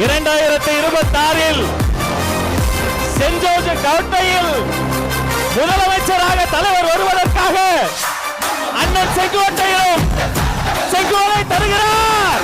2026 send George கோட்டையில் முதலமைச்சராக தலைவர் வருவதற்காக அண்ணன் செங்கோட்டையிலும் செங்கோலை தருகிறார்.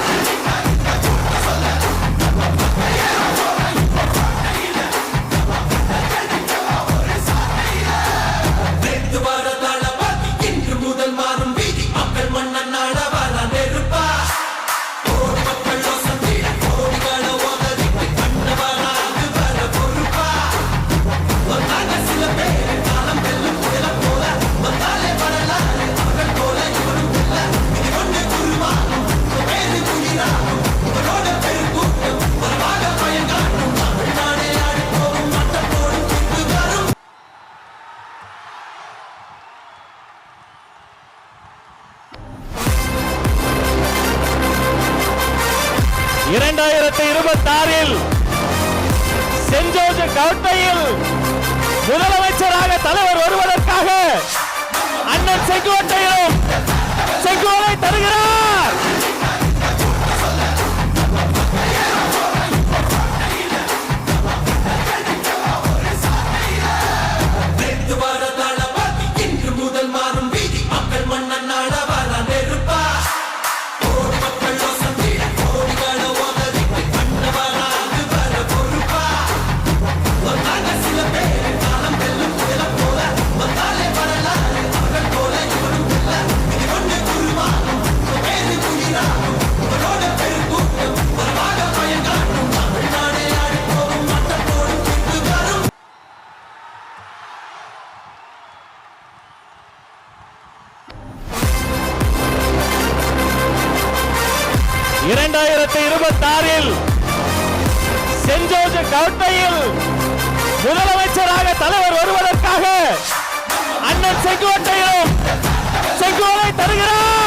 சென்ட் ஜார்ஜ் கோட்டையில் முதலமைச்சராக தலைவர் வருவதற்காக அண்ணன் செங்கோட்டையிலும் செங்கோலை தருகிறார். சென்ட் ஜார்ஜ் கோட்டையில் முதலமைச்சராக தலைவர் வருவதற்காக அண்ணன் செங்கோட்டையிலும் செங்கோலை தருகிறார்.